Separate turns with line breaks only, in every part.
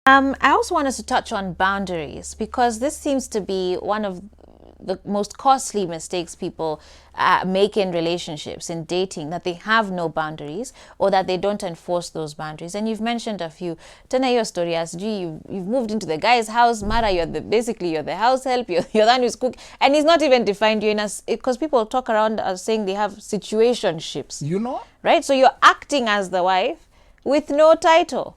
I also want us to touch on boundaries because this seems to be one of the most costly mistakes people make in relationships, in dating, that they have no boundaries or that they don't enforce those boundaries. And you've mentioned a few. Tell your story as you've moved into the guy's house. Mara, basically you're the house help. You're the one who's cooking, and he's not even defined you in us because people talk around us saying they have situationships.
You know,
right? So you're acting as the wife with no title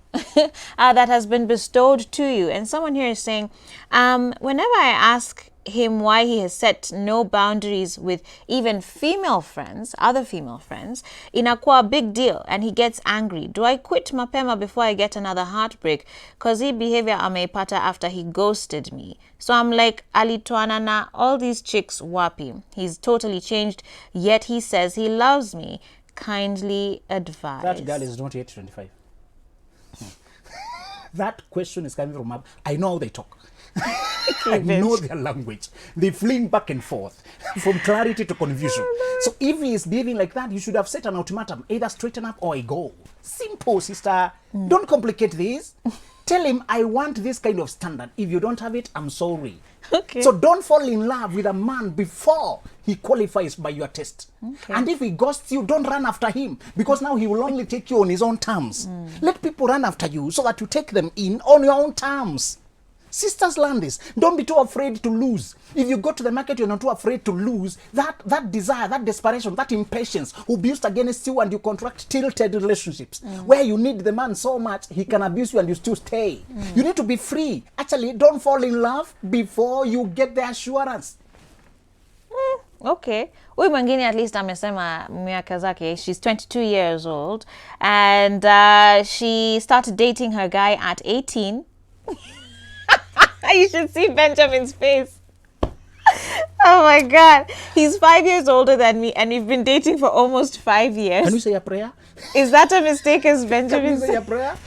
that has been bestowed to you. And someone here is saying, whenever I ask him why he has set no boundaries with even other female friends, inakuwa a big deal and he gets angry. Do I quit mapema before I get another heartbreak? Because his behavior ameipata after he ghosted me. So I'm like, alitoana na all these chicks wapi. He's totally changed, yet he says he loves me. Kindly advise.
That girl is not yet 25. That question is coming from up. I know how they talk. I know their language. They fling back and forth from clarity to confusion. So if he is behaving like that, you should have set an ultimatum. Either straighten up or I go. Simple, sister. Don't complicate this. Tell him, I want this kind of standard. If you don't have it, I'm sorry.
Okay.
So don't fall in love with a man before he qualifies by your test.
Okay.
And if he ghosts you, don't run after him because now he will only take you on his own terms. Let people run after you so that you take them in on your own terms. Sisters, learn this. Don't be too afraid to lose. If you go to the market, you're not too afraid to lose. That desire, that desperation, that impatience will be used against you and you contract tilted relationships where you need the man so much, he can abuse you and you still stay. You need to be free. Actually, don't fall in love before you get the assurance.
Okay. Huyu mwingine at least amesema miaka zake. She's 22 years old and she started dating her guy at 18. You should see Benjamin's face. Oh my God. He's 5 years older than me and we've been dating for almost 5 years.
Can you say a prayer?
Is that a mistake as Benjamin?
Can you say a prayer?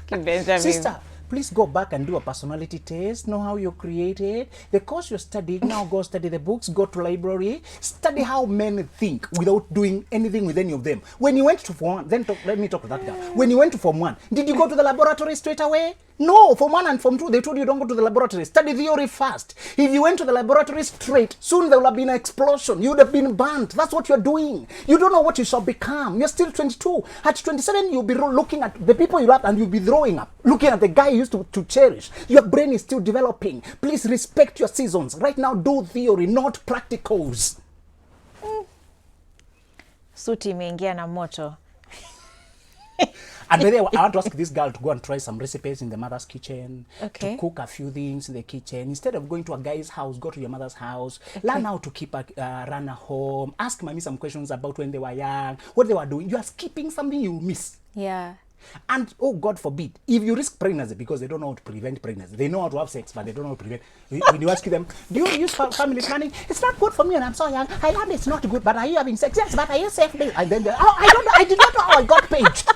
Benjamin.
Sister, please go back and do a personality test. Know how you're created. The course you're studying, now go study the books, go to library. Study how men think without doing anything with any of them. When you went to Form 1, let me talk to that guy. When you went to Form 1, did you go to the laboratory straight away? No, Form 1 and Form 2, they told you don't go to the laboratory. Study theory first. If you went to the laboratory straight, soon there will have been an explosion. You would have been burnt. That's what you're doing. You don't know what you shall become. You're still 22. At 27, you'll be looking at the people you love and you'll be throwing up. Looking at the guy you used to cherish. Your brain is still developing. Please respect your seasons. Right now, do theory, not practicals.
Suti imeingia na moto.
And by the way, I want to ask this girl to go and try some recipes in the mother's kitchen.
Okay.
To cook a few things in the kitchen. Instead of going to a guy's house, go to your mother's house. Okay. Learn how to run a home. Ask mommy some questions about when they were young, what they were doing. You are skipping something you miss.
Yeah.
And, oh, God forbid, if you risk pregnancy because they don't know how to prevent pregnancy, they know how to have sex, but they don't know how to prevent. When you ask them, do you use family planning? It's not good for me and I'm so young. I learned it's not good, but are you having sex? Yes, but are you safe? And then, I did not know how I got paged.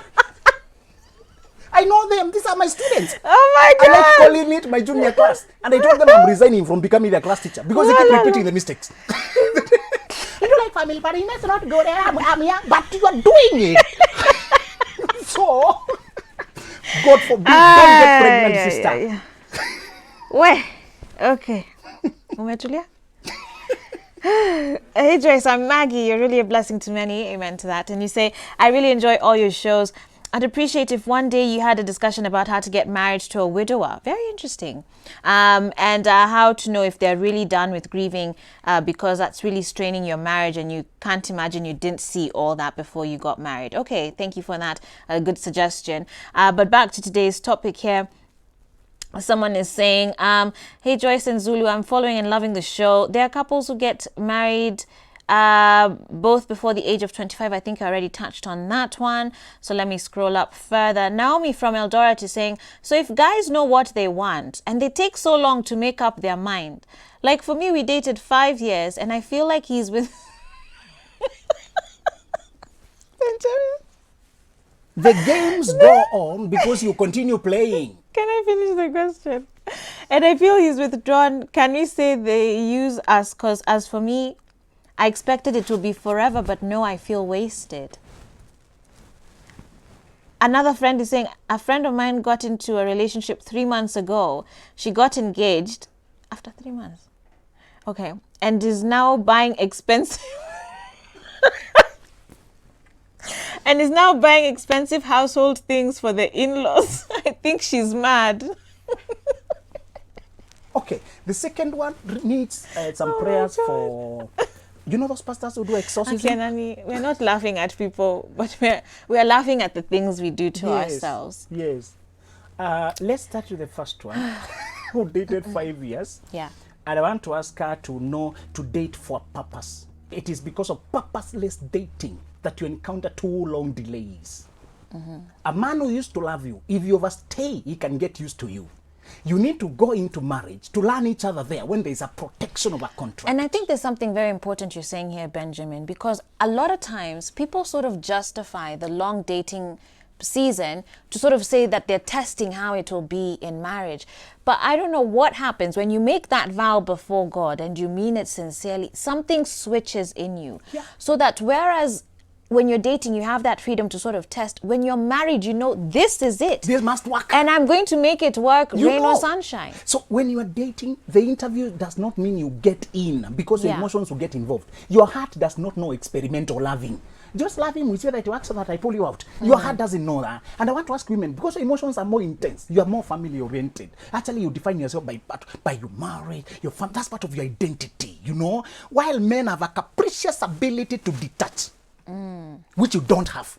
I know them. These are my students.
Oh my God.
I like calling it my junior class. And I told them I'm resigning from becoming their class teacher because they keep repeating the mistakes. You don't like family planning? That's not good. I'm young, but you are doing it. So, God forbid, don't get pregnant, sister.
Where? Okay. Umetulia? Hey Joyce, I'm Maggie. You're really a blessing to many. Amen to that. And you say, I really enjoy all your shows. I'd appreciate if one day you had a discussion about how to get married to a widower. Very interesting. And how to know if they're really done with grieving because that's really straining your marriage and you can't imagine you didn't see all that before you got married. Okay, thank you for that. A good suggestion. But back to today's topic here. Someone is saying, hey Joyce and Zulu, I'm following and loving the show. There are couples who get married both before the age of 25. I think I already touched on that one. So let me scroll up further. Naomi from Eldoret is saying, so if guys know what they want and they take so long to make up their mind, like for me, we dated 5 years and I feel like he's with
the games go on because you continue playing.
Can I finish the question? And I feel he's withdrawn. Can we say they use us? Because as for me, I expected it to be forever, but no, I feel wasted. Another friend is saying, a friend of mine got into a relationship 3 months ago. She got engaged after 3 months. Okay. And is now buying expensive and is now buying expensive household things for the in-laws. I think she's mad.
Okay, the second one needs some prayers for, you know, those pastors who do exorcism.
Okay, Nani, we're not laughing at people, but we're laughing at the things we do to ourselves.
Yes. Let's start with the first one, who dated 5 years.
Yeah.
And I want to ask her to date for a purpose. It is because of purposeless dating that you encounter too long delays. A man who used to love you, if you overstay, he can get used to you. You need to go into marriage to learn each other there when there is a protection of a contract.
And I think there's something very important you're saying here, Benjamin, because a lot of times people sort of justify the long dating season to sort of say that they're testing how it will be in marriage. But I don't know what happens when you make that vow before God and you mean it sincerely. Something switches in you.
Yeah.
So that whereas when you're dating, you have that freedom to sort of test. When you're married, you know, this is it.
This must work.
And I'm going to make it work, rain or sunshine.
So when you are dating, the interview does not mean you get in because your
Yeah.
emotions will get involved. Your heart does not know experimental loving. Just love him, we say that it works so that I pull you out. Your heart doesn't know that. And I want to ask women, because your emotions are more intense, you are more family oriented. Actually, you define yourself by your marriage, your family. That's part of your identity, you know. While men have a capricious ability to detach, which you don't have.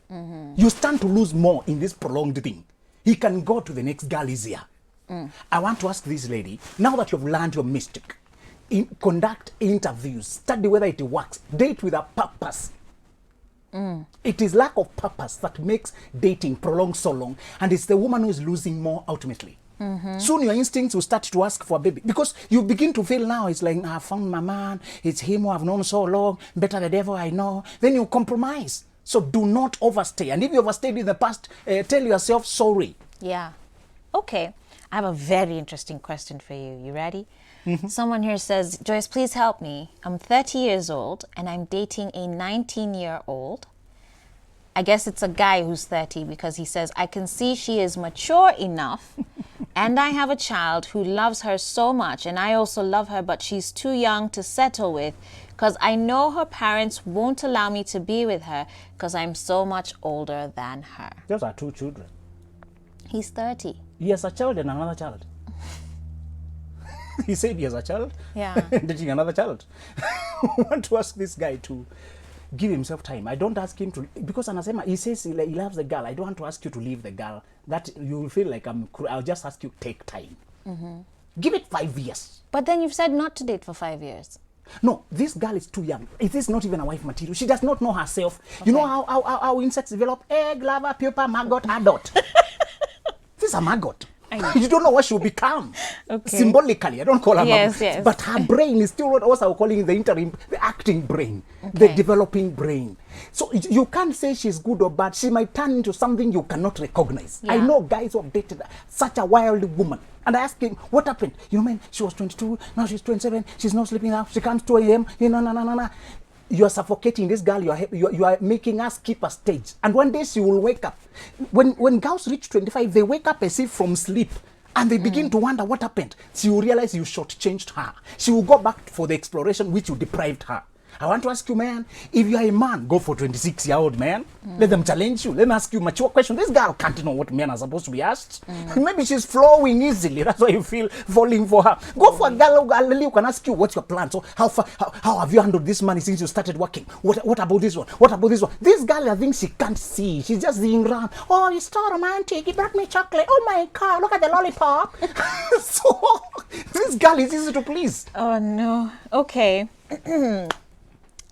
You stand to lose more in this prolonged thing. He can go to the next girl easier. I want to ask this lady, now that you've learned your mistake, conduct interviews, study whether it works, date with a purpose. It is lack of purpose that makes dating prolong so long, and it's the woman who is losing more ultimately. Soon your instincts will start to ask for a baby because you begin to feel now it's like, I found my man, it's him who I've known so long, better the devil I know. Then you compromise. So do not overstay. And if you overstayed in the past, tell yourself sorry.
Yeah. Okay. I have a very interesting question for you. You ready? Someone here says, Joyce, please help me. I'm 30 years old and I'm dating a 19-year-old. I guess it's a guy who's 30 because he says, I can see she is mature enough and I have a child who loves her so much and I also love her, but she's too young to settle with because I know her parents won't allow me to be with her because I'm so much older than her.
Those are two children.
He's 30.
He has a child and another child. He said he has a child.
Yeah.
Dating another child. I want to ask this guy to give himself time. I don't ask him to, because anasema, he says he loves the girl. I don't want to ask you to leave the girl. That you will feel like I'll just ask you take time. Give it 5 years.
But then you've said not to date for 5 years.
No, this girl is too young. It is not even a wife material. She does not know herself. Okay. You know how insects develop? Egg, larva, pupa, maggot, adult. This is a maggot. You don't know what she'll become. Okay. Symbolically, I don't call her
yes,
yes. But her brain is still what also calling the acting brain, the developing brain. So you can't say she's good or bad. She might turn into something you cannot recognize. Yeah. I know guys who have dated such a wild woman. And I asked him, what happened? You know, man, she was 22, now she's 27, she's not sleeping now, she comes 2 a.m., no. You are suffocating this girl, you are making her skip a stage. And one day she will wake up. When girls reach 25, they wake up as if from sleep. And they begin to wonder what happened. She will realize you shortchanged her. She will go back for the exploration which you deprived her. I want to ask you, man, if you are a man, go for 26-year-old man. Let them challenge you. Let me ask you a mature question. This girl can't know what men are supposed to be asked. Maybe she's flowing easily. That's why you feel falling for her. Go for a girl who can ask you, what's your plan? So how have you handled this money since you started working? What about this one? What about this one? This girl, I think she can't see. She's just being around. Oh, it's so romantic. He brought me chocolate. Oh my God, look at the lollipop. So this girl is easy to please.
Oh no. Okay.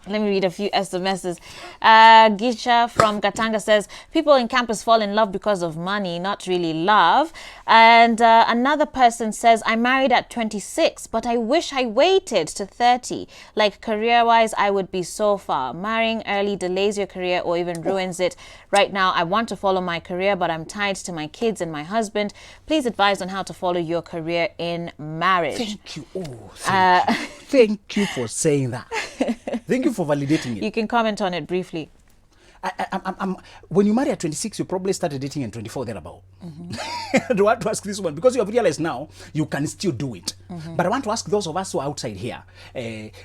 Let me read a few SMSs. Gisha from Katanga says, people in campus fall in love because of money, not really love. And another person says, I married at 26, but I wish I waited to 30. Like career-wise, I would be so far. Marrying early delays your career or even ruins it. Right now, I want to follow my career, but I'm tied to my kids and my husband. Please advise on how to follow your career in marriage.
Thank you. Oh, thank you for saying that. Thank you for validating it.
You can comment on it briefly.
when you marry at 26, you probably started dating at 24 thereabout. I want to ask this one because you have realized now you can still do it. But I want to ask those of us who are outside here,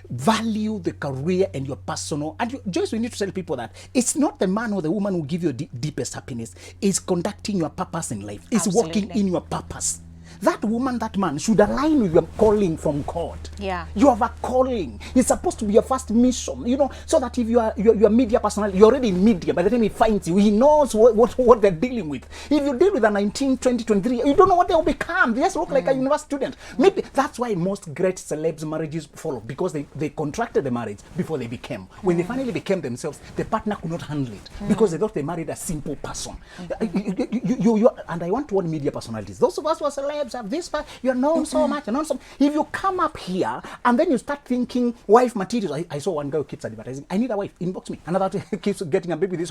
value the career and your personal. And Joyce, we need to tell people that it's not the man or the woman who give you deepest happiness. It's conducting your purpose in life. It's walking in your purpose. That woman, that man should align with your calling from God.
Yeah.
You have a calling. It's supposed to be your first mission, so that if you are media personality, you're already in media. By the time he finds you, he knows what they're dealing with. If you deal with a 19, 20, 23, you don't know what they'll become. They just look like a university student. Maybe that's why most great celebs' marriages fall because they contracted the marriage before they became. When they finally became themselves, the partner could not handle it because they thought they married a simple person. And I want to warn media personalities. Those of us who are celebs have this, you're known so much, If you come up here and then you start thinking wife materials, I saw one girl who keeps advertising, I need a wife, inbox me. Another keeps getting a baby this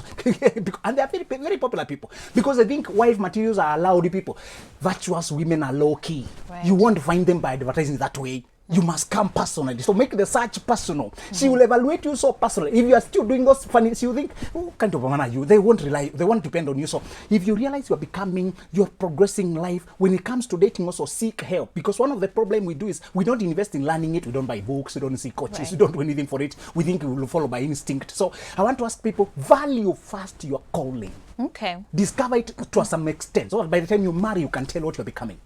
and they're very, very popular people because they think wife materials are allowed people. Virtuous women are low key. Right. You won't find them by advertising that way. You must come personally. So make the search personal. She will evaluate you so personally. If you are still doing those funny, she will think, what kind of woman are you? They won't depend on you. So if you realize you're progressing life, when it comes to dating also seek help. Because one of the problems we do is we don't invest in learning it. We don't buy books. We don't see coaches. Right. We don't do anything for it. We think we will follow by instinct. So I want to ask people, value first your calling.
Okay.
Discover it to some extent. So by the time you marry, you can tell what you're becoming.